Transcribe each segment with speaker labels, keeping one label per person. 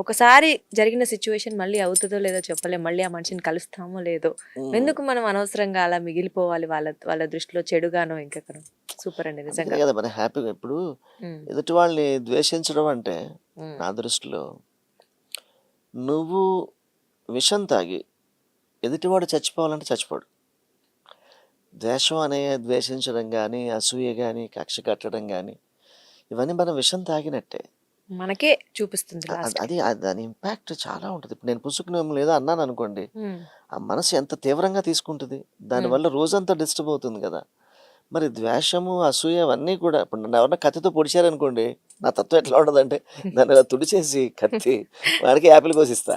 Speaker 1: ఒకసారి జరిగిన సిచ్యువేషన్ మళ్ళీ అవుతుందో లేదో చెప్పలేం. మళ్ళీ ఆ మనిషిని కలుస్తామో లేదో. ఎందుకు మనం అనవసరంగా అలా మిగిలిపోవాలి వాళ్ళ వాళ్ళ దృష్టిలో చెడుగానో ఇంకెక్కడో. సూపర్ అండి
Speaker 2: అందుకనే
Speaker 1: నిజంగా.
Speaker 2: కదా మరి హ్యాపీగా ఇప్పుడు
Speaker 1: హ్మ్.
Speaker 2: ఎదుటి వాళ్ళని ద్వేషించడం అంటే
Speaker 1: హ్మ్.
Speaker 2: నా దృష్టిలో నువ్వు విషం తాగి ఎదుటివాడు చచ్చిపోవాలంటే చచ్చిపోడు. ద్వేషం అనే ద్వేషించడం కానీ, అసూయ కానీ, కక్ష కట్టడం కానీ ఇవన్నీ మనం విషం తాగినట్టే.
Speaker 1: మనకే చూపిస్తుంది లాస్ట్.
Speaker 2: అది దాని ఇంపాక్ట్ చాలా ఉంటుంది. ఇప్పుడు నేను పుసుకుని లేదో అన్నాను అనుకోండి,
Speaker 1: హ్మ్.
Speaker 2: ఆ మనసు ఎంత తీవ్రంగా తీసుకుంటుంది. దానివల్ల రోజంతా డిస్టర్బ్ అవుతుంది కదా. మరి ద్వేషము, అసూయ అవన్నీ కూడా ఇప్పుడు నన్ను ఎవరన్నా కత్తితో పొడిచారనుకోండి, నా తత్వం ఎట్లా ఉండదంటే దాన్ని ఇలా తుడిచేసి కత్తి వాడికి యాపిల్ కోసిస్తా.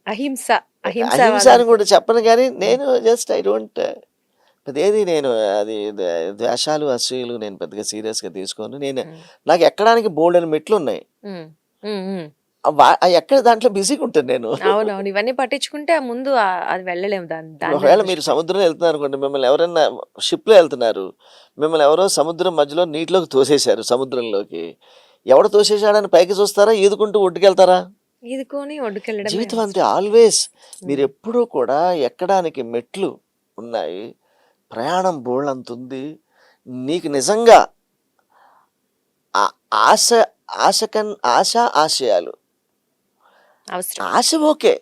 Speaker 1: అహింస
Speaker 2: అహింస అని
Speaker 1: అహింసవాదం.
Speaker 2: కూడా చెప్పను కానీ
Speaker 1: హ్మ్.
Speaker 2: నేను జస్ట్ ఐ డోంట్ అదేది నేను అది ద్వేషాలు, అసూయలు నేను పెద్దగా సీరియస్‌గా తీసుకోను.
Speaker 1: హ్మ్.
Speaker 2: నాకు ఎక్కడానికి బోలెడన్ని మెట్లున్నాయి.
Speaker 1: హ్మ్. హ్మ్. హ్మ్.
Speaker 2: అవి ఎక్కడ దాంట్లో బిజీగా ఉంటాను నేను.
Speaker 1: అవునవును. ఇవన్నీ పట్టించుకుంటే ఆ ముందు అది వెళ్ళలేము
Speaker 2: ఇప్పుడు
Speaker 1: దాని మీద
Speaker 2: ఒకవేళ మీరు
Speaker 1: దృష్టి పెట్టి.
Speaker 2: సముద్రంలో వెళ్తున్నారనుకోండి, మిమ్మల్ని ఎవరైనా షిప్‌లో వెళ్తున్నారు. మిమ్మల్ని ఎవరో సముద్రం మధ్యలో నీటిలోకి తోసేశారు సముద్రంలోకి. ఎవడు తోసేసాడని పైకి చూస్తారా? ఈదుకుంటూ ఒడ్డుకెళ్తారా?
Speaker 1: ఈదుకొని ఒడ్డుకెళ్ళడమే
Speaker 2: జీవితం అంతే
Speaker 1: బెస్ట్.
Speaker 2: ఆల్వేస్.
Speaker 1: హ్మ్.
Speaker 2: మీరెప్పుడూ కూడా ఎక్కడానికి మెట్లు ఉన్నాయి. ప్రయాణం బోలెడంతుంది. నీకు నిజంగా ఆ ఆశ ఆశ, ఆశయాలు.
Speaker 1: అవసరం.
Speaker 2: ఆశ ఓకే.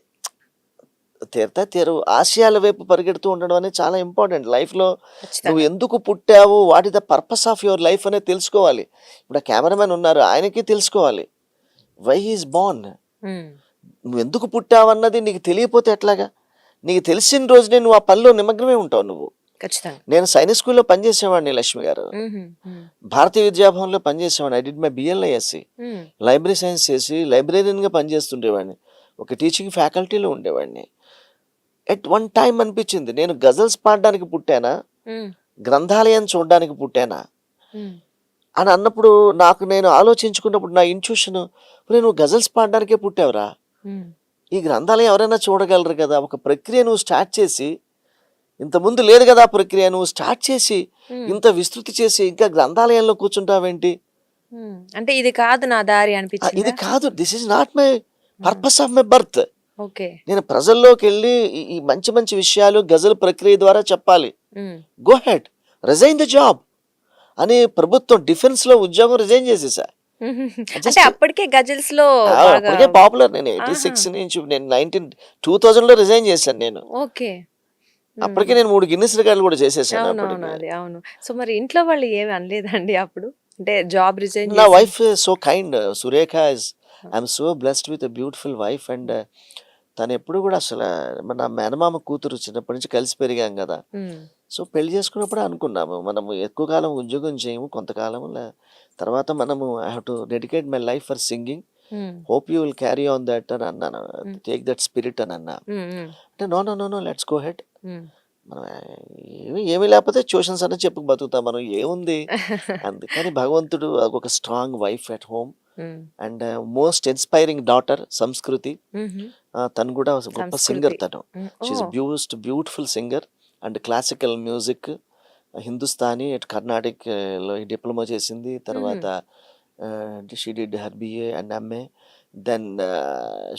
Speaker 2: తీరవు. ఆశయాల వైపు పరిగెడుతూ ఉండడం అనేది చాలా ఇంపార్టెంట్. లైఫ్‌లో నువ్వు
Speaker 1: ఖచ్చితంగా.
Speaker 2: ఎందుకు పుట్టావు? What is the purpose of your life అనేది తెలుసుకోవాలి. ఇప్పుడు ఆ కెమెరామెన్ ఉన్నారు. ఆయనకి తెలుసుకోవాలి. Why he is born.
Speaker 1: Hmm.
Speaker 2: నువ్వెందుకు పుట్టావన్నది నీకు తెలియపోతే ఎట్లాగా? నీకు తెలిసిన రోజునే నువ్వు ఆ పనిలో నిమగ్నమై ఉంటావు నువ్వు.
Speaker 1: ఖచ్చితంగా.
Speaker 2: నేను సైనిక్ స్కూల్‌లో పనిచేసేవాడిని లక్ష్మి గారు.
Speaker 1: హుహు. హ్మ్.
Speaker 2: భారతీయ విద్యాభవన్‌లో పనిచేసేవాడిని. I did my BLISc.
Speaker 1: Hmm.
Speaker 2: Library science చేసి లైబ్రేరియన్‌గా పనిచేస్తుండేవాడిని. ఒక టీచింగ్ ఫ్యాకల్టీలో ఉండేవాడిని. ఎట్ వన్ టైమ్ అనిపించింది నేను గజల్స్ పాడడానికి పుట్టానా?
Speaker 1: హ్మ్.
Speaker 2: గ్రంథాలయం చూడడానికి పుట్టానా?
Speaker 1: హ్మ్.
Speaker 2: అని అన్నప్పుడు నాకు నేను ఆలోచించుకున్నప్పుడు నా ఇంట్యూషన్ నువ్వు గజల్స్ పాడడానికే పుట్టావురా.
Speaker 1: హ్మ్.
Speaker 2: ఈ గ్రంథాలయం ఎవరైనా చూడగలరు కదా. ఒక ప్రక్రియ నువ్వు స్టార్ట్ చేసి ఇంతకుముందు లేదు కదా ఆ ప్రక్రియ. నువ్వు స్టార్ట్ చేసి
Speaker 1: హ్మ్.
Speaker 2: ఇంత విస్తృతి చేసి ఇంకా గ్రంథాలయంలో కూర్చుంటావేంటి?
Speaker 1: హ్మ్. అంటే ఇది కాదు నా దారి
Speaker 2: ఇది
Speaker 1: అనిపిచ్చిందా?
Speaker 2: కాదు. దిస్ ఈజ్ నాట్ మై
Speaker 1: హ్మ్.
Speaker 2: Purpose of my birth.
Speaker 1: Okay.
Speaker 2: నేను ప్రజల్లోకెళ్ళి ఈ మంచి మంచి విషయాలు గజల్ ప్రక్రియ ద్వారా చెప్పాలి.
Speaker 1: హ్మ్.
Speaker 2: Go head. Resign the job అని ప్రభుత్వం డిఫెన్స్‌లో ఉద్యోగం రిజైన్ చేసేసా.
Speaker 1: అంటే
Speaker 2: జస్ట్
Speaker 1: అప్పటికే గజల్స్‌లో బాగా.
Speaker 2: అప్పటికే పాపులర్. నేను
Speaker 1: ఆహా!
Speaker 2: 86 నుంచి నేను 2000లో రిజైన్ చేశాను నేను.
Speaker 1: ఓకే. హ్మ్.
Speaker 2: అప్పటికే నేను 3 గిన్నిస్ రికార్డులు కూడా చేసేసాను
Speaker 1: అవునవును.
Speaker 2: అప్పటికే.
Speaker 1: అది అవును. సో, మరి ఇంట్లో వాళ్ళు ఏమి అనలేదండి అప్పుడు? అంటే జాబ్ రిజైన్
Speaker 2: నా
Speaker 1: చేసి.
Speaker 2: Wife so kind. Surekha is I'm so blessed with a beautiful wife and తనెప్పుడు కూడా అసల నా మేనమామ కూతురు చిన్నప్పటి నుంచి కలిసి పెరిగాం కదా.
Speaker 1: హ్మ్.
Speaker 2: సో పెళ్లి చేసుకున్నప్పుడే అనుకున్నాము. మనము ఎక్కువ కాలం ఉద్యోగం చేయము. కొంతకాలం తర్వాత మనము I have to dedicate my life for singing.
Speaker 1: Hmm.
Speaker 2: Hope you will carry on that అని అన్నాను.
Speaker 1: హ్మ్.
Speaker 2: టేక్ దట్ స్పిరిట్ అని అన్నా.
Speaker 1: హ్మ్. హ్మ్.
Speaker 2: అంటే no, no, no, no let's go ahead.
Speaker 1: Hmm.
Speaker 2: మనం ఏమీ లేకపోతే ట్యూషన్స్ అన్నా చెప్పుకు బతుకుతాం మనం. ఏముంది? అందుకని భగవంతుడు ఒక స్ట్రాంగ్ వైఫ్ ఎట్ హోమ్
Speaker 1: హ్మ్.
Speaker 2: అండ్ మోస్ట్ ఇన్స్పైరింగ్ డాటర్ సంస్కృతి.
Speaker 1: హుహు.
Speaker 2: తను కూడా ఒక గొప్ప సింగర్
Speaker 1: సంస్కృతి.
Speaker 2: తను.
Speaker 1: Hmm.
Speaker 2: She is
Speaker 1: oh!
Speaker 2: Beautiful singer and classical music, Hindustani, అటు కర్ణాటిక్‌లో డిప్లొమా చేసింది.
Speaker 1: హుహు.
Speaker 2: తర్వాత she did her BA and MA. Then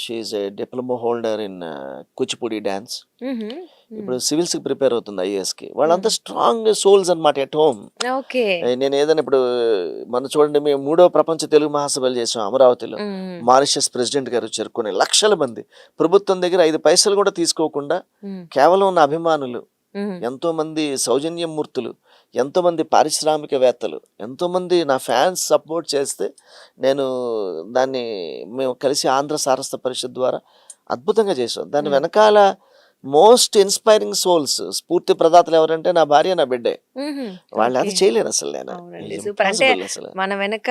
Speaker 2: she is a diploma holder in Kuchipudi dance.
Speaker 1: హుహు. హ్మ్.
Speaker 2: ఇప్పుడు సివిల్స్‌కి ప్రిపేర్ అవుతుంది ఐఏఎస్‌కి.
Speaker 1: హ్మ్.
Speaker 2: వాళ్ళంతా స్ట్రాంగ్ సోల్స్ అన్నమాట ఎట్ హోమ్.
Speaker 1: ఓకే.
Speaker 2: నేను ఏదైనా ఇప్పుడు మొన్న చూడండి మేము మూడో ప్రపంచ తెలుగు మహాసభలు చేసాం అమరావతిలో.
Speaker 1: హ్మ్. హ్మ్.
Speaker 2: మారిషస్ ప్రెసిడెంట్ గారు వచ్చారు. కొన్ని లక్షల మంది. ప్రభుత్వం దగ్గర 5 పైసలు కూడా తీసుకోకుండా
Speaker 1: హ్మ్.
Speaker 2: కేవలం నా అభిమానులు,
Speaker 1: హ్మ్.
Speaker 2: ఎంతోమంది సౌజన్యమూర్తులు, ఎంతోమంది పారిశ్రామికవేత్తలు, ఎంతోమంది నా ఫ్యాన్స్ సపోర్ట్ చేస్తే నేను దాన్ని మేము కలిసి ఆంధ్ర సారస్వత పరిషత్ ద్వారా అద్భుతంగా చేసాం. దాని
Speaker 1: హ్మ్.
Speaker 2: వెనకాల మోస్ట్ ఇన్స్పైరింగ్ సోల్స్ స్ఫూర్తి ప్రదాతలు ఎవరంటే నా భార్య, నా బిడ్డే.
Speaker 1: హుహు.
Speaker 2: వాళ్ళు
Speaker 1: ఓకే.
Speaker 2: అది చేయలేరు అసలు నేను.
Speaker 1: అవునండి.
Speaker 2: It's
Speaker 1: super. అంటే
Speaker 2: ఇంపాసిబుల్ అసలు.
Speaker 1: మన వెనక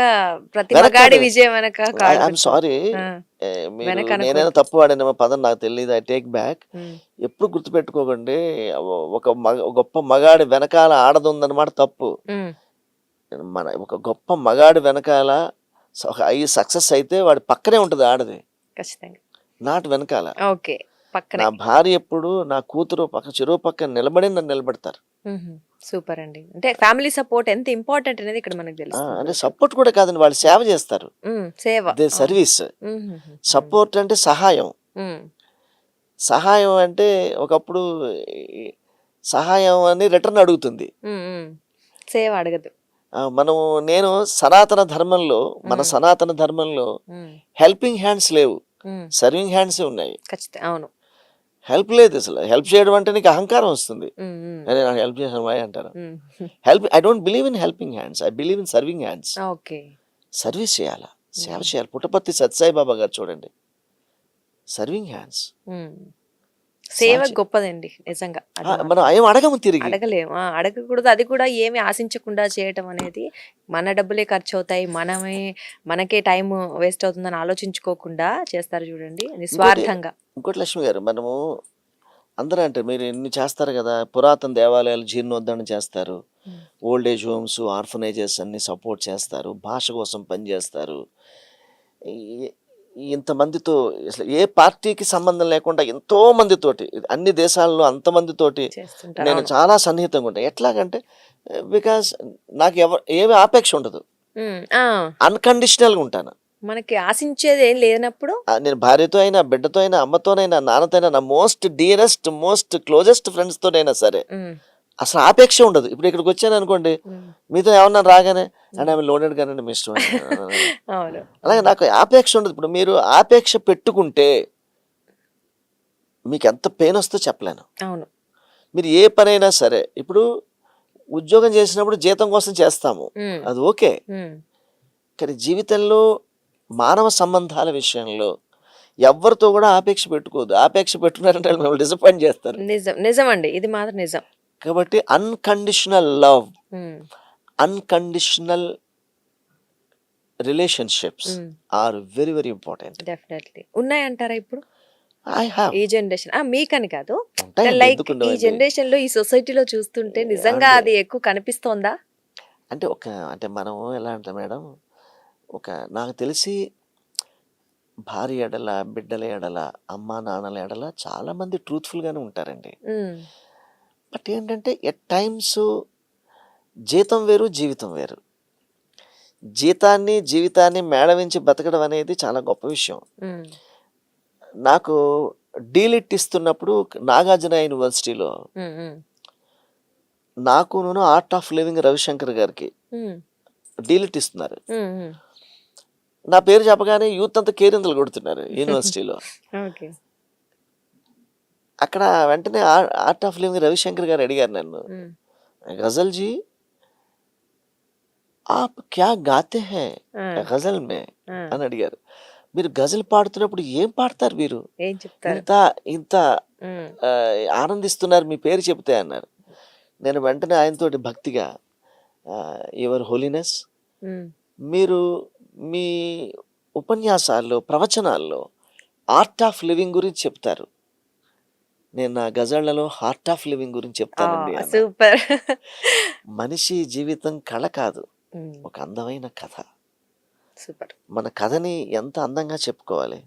Speaker 1: ప్రతి
Speaker 2: వెనక
Speaker 1: మగాడి
Speaker 2: కాదు.
Speaker 1: విజయం వెనక
Speaker 2: ఐయామ్
Speaker 1: కాడుకుంటుంది.
Speaker 2: సారీ.
Speaker 1: ఆ!
Speaker 2: మీరు
Speaker 1: వెనక
Speaker 2: నేనైనా
Speaker 1: అనుకోవద్దు.
Speaker 2: తప్పు వాడానేమో పదం నాకు తెలీదు. I take back.
Speaker 1: హ్మ్.
Speaker 2: ఎప్పుడు గుర్తుపెట్టుకోకండి. గొప్ప మగాడి వెనకాల ఆడదుందన్నమాట తప్పు.
Speaker 1: హ్మ్.
Speaker 2: ఒక గొప్ప మగాడి వెనకాల సక్సెస్ అయితే వాడి పక్కనే ఉంటది ఆడది.
Speaker 1: ఖచ్చితంగా.
Speaker 2: నాట్ వెనకాల.
Speaker 1: ఓకే. పక్కనే.
Speaker 2: నా భార్య ఎప్పుడు నా కూతురు చెరువు పక్కన నిలబడి నన్ను నిలబెడతారు.
Speaker 1: సూపర్ అండి. అంటే ఫ్యామిలీ సపోర్ట్ ఎంత ఇంపార్టెంట్ అనేది ఇక్కడ మనకు తెలుస్తుంది.
Speaker 2: అంటే సపోర్ట్ కూడా కాదండి, వాళ్ళు సేవ చేస్తారు.
Speaker 1: సేవ.
Speaker 2: They service. సపోర్ట్ అంటే సహాయం. సహాయం అంటే ఒకప్పుడు ఈ సహాయం అని రిటర్న్ అడుగుతుంది.
Speaker 1: సేవ అడగదు.
Speaker 2: నేను సనాతన ధర్మంలో, మన సనాతన ధర్మంలో హెల్పింగ్ హ్యాండ్స్ లేవు, సర్వింగ్ హ్యాండ్స్ ఉన్నాయి.
Speaker 1: ఖచ్చితంగా అవును.
Speaker 2: హెల్ప్ లేదు అసలు. హెల్ప్ చేయడం అంటే నీకు అహంకారం వస్తుంది. అరే నాకు హెల్ప్ చేశాను వాయ్ అంటారు. I don't believe in helping hands, I believe in serving hands.
Speaker 1: Okay.
Speaker 2: Service చేయాలా, సేవ చేయాలి. పుట్టపర్తి సత్యసాయి బాబా గారు చూడండి, సర్వింగ్ హ్యాండ్స్.
Speaker 1: సేవ గొప్పదండి నిజంగా.
Speaker 2: మనం ఏం అడగము, తిరిగి
Speaker 1: అడగలేము, అడగకూడదు. అది కూడా ఏమి ఆశించకుండా చేయటం అనేది, మన డబ్బులే ఖర్చు అవుతాయి, మనకే టైం వేస్ట్ అవుతుందని ఆలోచించుకోకుండా చేస్తారు చూడండి, నిస్వార్థంగా.
Speaker 2: ఇంకోటి లక్ష్మి గారు, మనము అందరూ అంటే మీరు ఇన్ని చేస్తారు కదా, పురాతన దేవాలయాలు జీర్ణోద్ధరణ చేస్తారు, ఓల్డ్ ఏజ్ హోమ్స్, ఆర్ఫనైజెస్ అన్ని సపోర్ట్ చేస్తారు, భాష కోసం పనిచేస్తారు. ఇంతమందితో అసలు ఏ పార్టీకి సంబంధం లేకుండా ఎంతో మందితోటి, అన్ని దేశాల్లో అంతమందితోటి నేను చాలా సన్నిహితంగా ఉంటాను. ఎట్లాగంటే బికాస్ నాకు ఏమి ఆపేక్ష ఉండదు, అన్కండిషనల్గా ఉంటాను.
Speaker 1: మనకి ఆశించేది ఏం లేనప్పుడు
Speaker 2: నేను భార్యతో అయినా, బిడ్డతో అయినా, అమ్మతోనైనా, నాన్నతో అయినా, నా మోస్ట్ డియరెస్ట్ మోస్ట్ క్లోజెస్ట్ ఫ్రెండ్స్తోనైనా సరే అసలు ఆపేక్ష ఉండదు. ఇప్పుడు ఇక్కడికి వచ్చాను అనుకోండి, మీతో ఏమన్నా రాగానే అండ్ ఆమె లోడెడ్ గానండి మీ ఇష్టం, అలాగే నాకు ఆపేక్ష ఉండదు. ఇప్పుడు మీరు ఆపేక్ష పెట్టుకుంటే మీకు ఎంత పెయిన్ వస్తుందో చెప్పలేను.
Speaker 1: అవును.
Speaker 2: మీరు ఏ పనైనా సరే, ఇప్పుడు ఉద్యోగం చేసినప్పుడు జీతం కోసం చేస్తాము, అది ఓకే. కానీ జీవితంలో మానవ సంబంధాల విషయంలో ఎవరితో కూడా ఆపేక్ష పెట్టుకోదు. ఆపేక్ష పెట్టుకున్నారంటే మిమ్మల్ని డిసప్పాయింట్ చేస్తారు.
Speaker 1: నిజం అండి, ఇది మాత్రం నిజం.
Speaker 2: కాబట్టి unconditional love, unconditional relationships are very very important.
Speaker 1: Definitely ఉన్నాయంటారా ఇప్పుడు
Speaker 2: ఐ హావ్
Speaker 1: ఈ జనరేషన్? మీకని కాదు, లైక్ ఈ జనరేషన్ లో, ఈ సొసైటీలో చూస్తుంటే నిజంగా అది ఎక్కువ కనిపిస్తోందా?
Speaker 2: అంటే మనం ఎలా అంటే మేడం, నాకు తెలిసి భార్య ఎడల, బిడ్డల ఎడల, అమ్మా నాన్నల ఎడల చాలా మంది ట్రూత్ఫుల్ గానే ఉంటారండి. బట్ ఏంటంటే ఎట్ టైమ్స్ జీతం వేరు, జీవితం వేరు. జీవితాన్ని మేళవించి బతకడం అనేది చాలా గొప్ప విషయం. నాకు డీలిట్ ఇస్తున్నప్పుడు నాగార్జున యూనివర్సిటీలో నాకును ఆర్ట్ ఆఫ్ లివింగ్ రవిశంకర్ గారికి డీలిట్ ఇస్తున్నారు. నా పేరు చెప్పగానే యూత్ అంతా కేరింతలు కొడుతున్నారు యూనివర్సిటీలో. అక్కడ వెంటనే ఆర్ట్ ఆఫ్ లివింగ్ రవిశంకర్ గారు అడిగారు నన్ను, గజల్ జీ ఆప్ క్యా గాతే హై గజల్ మే అని అడిగారు. మీరు గజల్ పాడుతున్నప్పుడు ఏం పాడతారు, మీరు ఇంత ఆనందిస్తున్నారు మీ పేరు చెప్తే అన్నారు. నేను వెంటనే ఆయనతోటి భక్తిగా, యువర్ హోలీనెస్, మీరు మీ ఉపన్యాసాల్లో, ప్రవచనాల్లో ఆర్ట్ ఆఫ్ లివింగ్ గురించి చెప్తారు, నేను నా గజళ్లలో హార్ట్ ఆఫ్ లివింగ్ గురించి చెప్తానండి.
Speaker 1: సూపర్.
Speaker 2: మనిషి జీవితం కళ కాదు, ఒక అందమైన కథ.
Speaker 1: సూపర్.
Speaker 2: మన కథని ఎంత అందంగా చెప్పుకోవాలి.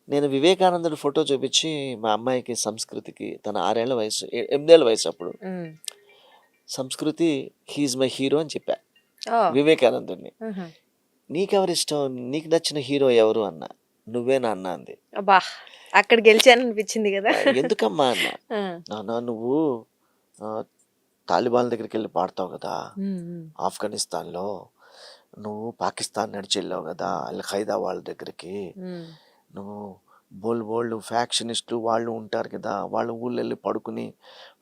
Speaker 2: నేను వివేకానందుడి ఫోటో చూపించి మా అమ్మాయికి సంస్కృతికి, తన 8 ఏళ్ల వయసు అప్పుడు, సంస్కృతి హీజ్ మై హీరో అని చెప్పా వివేకానందుడిని. నీకెవరిష్టం, నీకు నచ్చిన హీరో ఎవరు అన్నా, నువ్వే నాన్న అంది.
Speaker 1: అక్కడ గెలిచాను అనిపించింది కదా.
Speaker 2: ఎందుకమ్మా అన్న, నాన్న నువ్వు తాలిబాన్ దగ్గరికి వెళ్ళి పాడతావు కదా, ఆఫ్ఘనిస్తాన్లో నువ్వు పాకిస్తాన్ నడిచి వెళ్ళావు కదా, అల్ ఖైదా వాళ్ళ దగ్గరికి, నువ్వు బోల్డ్ ఫ్యాక్షనిస్టులు వాళ్ళు ఉంటారు కదా, వాళ్ళ ఊళ్ళో వెళ్ళి పడుకుని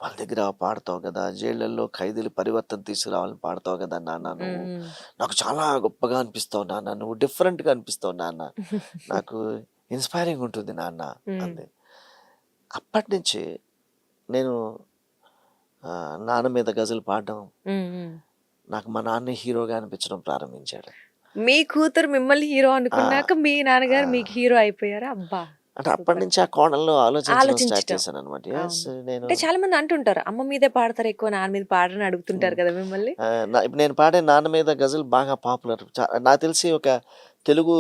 Speaker 2: వాళ్ళ దగ్గర పాడతావు కదా, జైళ్ళల్లో ఖైదీలు పరివర్తన తీసుకురావాలని పాడతావు కదా నాన్న, నువ్వు నాకు చాలా గొప్పగా అనిపిస్తావు నాన్న, నువ్వు డిఫరెంట్గా అనిపిస్తావు నాన్న, నాకు ఇన్స్పైరింగ్ ఉంటుంది నాన్న అంది. అప్పటి నుంచి నేను నాన్న మీద గజలు పాడడం, నాకు మా నాన్న హీరోగా అనిపించడం ప్రారంభించాడు.
Speaker 1: మీ కూతురు మిమ్మల్ని హీరో అనుకున్నాక మీ నాన్నగారు మీకు హీరో అయిపోయారా? అబ్బా.
Speaker 2: అంటే అప్పటి నుంచి ఆ కోణంలో ఆలోచించడం స్టార్ట్ చేశాను అనమాట.
Speaker 1: అంటే చాలా మంది అంటుంటారు, అమ్మ మీదే పాడతారు ఎక్కువ, నాన్న మీద పాడరని అడుగుతుంటారు కదా మిమ్మల్ని.
Speaker 2: ఇప్పుడు నేను పాడే నాన్న మీద గజల్ బాగా పాపులర్. నాకు తెలిసి ఒక తెలుగు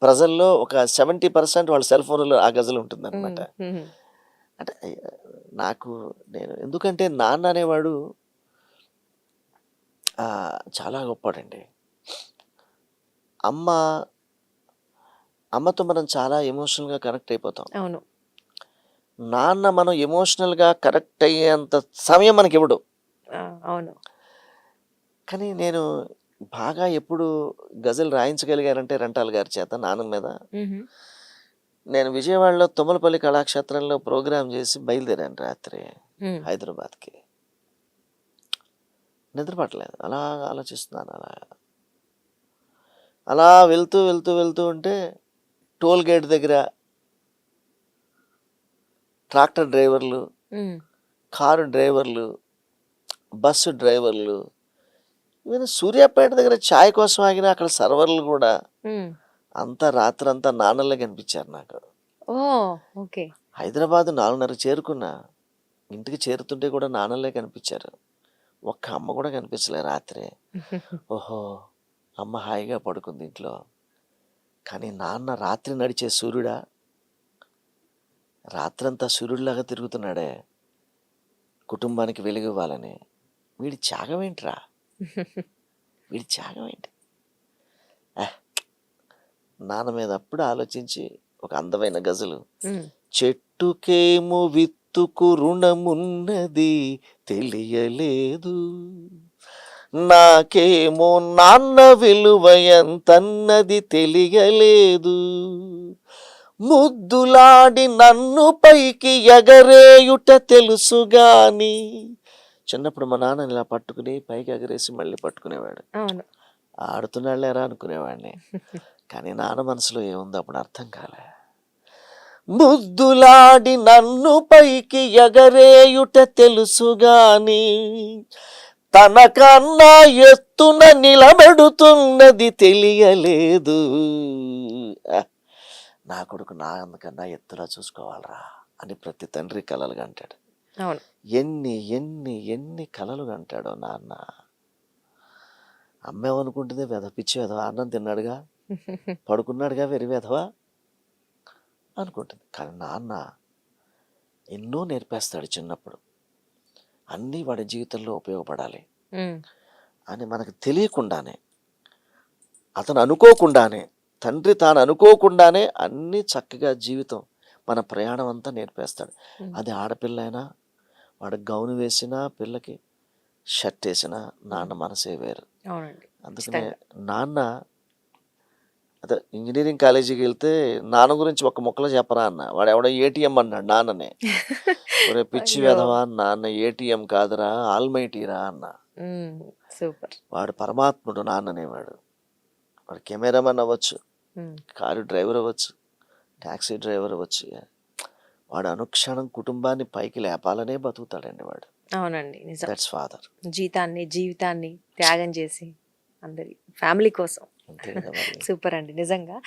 Speaker 2: ప్రజల్లో ఒక 70% వాళ్ళ సెల్ ఫోన్లో ఆ గజల్ ఉంటుంది అనమాట. అంటే నాకు నేను ఎందుకంటే నాన్న అనేవాడు చాలా గొప్పాడండి. అమ్మ అమ్మతో మనం చాలా ఎమోషనల్‌గా కనెక్ట్ అయిపోతాం.
Speaker 1: అవును.
Speaker 2: నాన్న మనం ఎమోషనల్‌గా కనెక్ట్ అయ్యేంత సమయం మనకివ్వడు.
Speaker 1: ఆ! అవును.
Speaker 2: కానీ నేను బాగా ఎప్పుడు గజల్ రాయించగలిగానంటే రెంటాల గారి చేత నాన్న మీద.
Speaker 1: హుహు.
Speaker 2: నేను విజయవాడలో తుమ్మలపల్లి కళాక్షేత్రంలో ప్రోగ్రామ్ చేసి బయలుదేరాను రాత్రి
Speaker 1: హ్మ్.
Speaker 2: హైదరాబాద్‌కి. నిద్ర పట్టలేదు. అలా ఆలోచిస్తున్నాను అలాగా. అలా వెళ్తూ ఉంటే టోల్ గేట్ దగ్గర ట్రాక్టర్ డ్రైవర్లు,
Speaker 1: హ్మ్.
Speaker 2: కారు డ్రైవర్లు, బస్సు డ్రైవర్లు, ఈవెన్ సూర్యాపేట దగ్గర చాయ్ కోసం ఆగిన అక్కడ సర్వర్లు కూడా
Speaker 1: హ్మ్.
Speaker 2: అంతా రాత్రంతా నాన్నలే కనిపించారు నాకు.
Speaker 1: ఓహ్! ఓకే.
Speaker 2: హైదరాబాద్ 4:30కి చేరుకున్నా. ఇంటికి చేరుతుంటే కూడా నాన్నలే కనిపించారు. ఒక్క అమ్మ కూడా కనిపించలే రాత్రి. ఓహో! అమ్మ హాయిగా పడుకుంది ఇంట్లో. కానీ నాన్న రాత్రి నడిచే సూర్యుడా, రాత్రంతా సూర్యుడిలాగా తిరుగుతున్నాడే కుటుంబానికి వెలుగివ్వాలని. వీడి త్యాగం ఏంట్రా? వీడి త్యాగం ఏంటి? ఆహ్! నాన్న మీద అప్పుడు ఆలోచించి ఒక అందమైన గజలు.
Speaker 1: హ్మ్.
Speaker 2: చెట్టుకేమో విత్తుకు రుణమున్నది తెలియలేదు, నాకేమో నాన్న విలువ ఎంతన్నది తెలియలేదు, ముద్దులాడి నన్ను పైకి ఎగరేయుట తెలుసుగాని. చిన్నప్పుడు మా నాన్న ఇలా పట్టుకుని పైకి ఎగరేసి మళ్ళీ పట్టుకునేవాడు.
Speaker 1: అవును.
Speaker 2: ఆడుతున్నాళ్ళేరా అనుకునేవాడిని. కానీ నాన్న మనసులో ఏముందో అప్పుడు అర్థం కాలే. ముద్దులాడి నన్ను పైకి ఎగరేయుట తెలుసుగాని, తనకన్నా ఎత్తున నిలబెడుతున్నది తెలియలేదు. ఆ, నా కొడుకు నా అందకన్నా ఎత్తులా చూసుకోవాలరా అని ప్రతి తండ్రి కలలు కంటాడు.
Speaker 1: అవును.
Speaker 2: ఎన్ని ఎన్ని ఎన్ని కలలు కంటాడో నాన్న. అమ్మేమనుకుంటుంది, పిచ్చి వెధవ, అన్నం తిన్నాడుగా, పడుకున్నాడుగా, వెరి వెధవా అనుకుంటుంది. కానీ నాన్న ఎన్నో నేర్పేస్తాడు చిన్నప్పుడు. అన్నీ వాడి జీవితంలో ఉపయోగపడాలి
Speaker 1: హ్మ్.
Speaker 2: అని మనకు తెలియకుండానే, అతను అనుకోకుండానే, తండ్రి తాను అనుకోకుండానే అన్నీ చక్కగా జీవితం మన ప్రయాణం అంతా నేర్పేస్తాడు.
Speaker 1: హ్మ్.
Speaker 2: అది ఆడపిల్ల అయినా, వాడు గౌను వేసినా, పిల్లకి షర్ట్ వేసినా నాన్న మనసే వేరు.
Speaker 1: అవునండి.
Speaker 2: అందుకనే
Speaker 1: ఖచ్చితంగా.
Speaker 2: నాన్న అదే ఇంజనీరింగ్ కాలేజీకి వెళ్తే నాన్న గురించి ఒక్క ముక్కలో చెప్పరా అన్న. వాడు ఎవడో ఏటీఎం అన్నాడు నాన్ననే. ఒరే పిచ్చి
Speaker 1: అయ్యో!
Speaker 2: వెధవా, నాన్న ఏటీఎం కాదురా ఆల్మైటీరా అన్న.
Speaker 1: హ్మ్. సూపర్.
Speaker 2: వాడు పరమాత్ముడు నాన్ననేవాడు. వాడు కెమెరామెన్ అవ్వచ్చు,
Speaker 1: హ్మ్.
Speaker 2: కారు డ్రైవర్ అవ్వచ్చు, ట్యాక్సీ డ్రైవర్ అవ్వచ్చు. వాడు అనుక్షణం కుటుంబాన్ని పైకి లేపాలనే బతుకుతాడండి వాడు.
Speaker 1: అవునండి. నిజం.
Speaker 2: That's father.
Speaker 1: జీవితాన్ని త్యాగం చేసి అందరి ఫ్యామిలీ కోసం.
Speaker 2: అంతే కదా మరి.
Speaker 1: సూపర్ అండి. నిజంగా.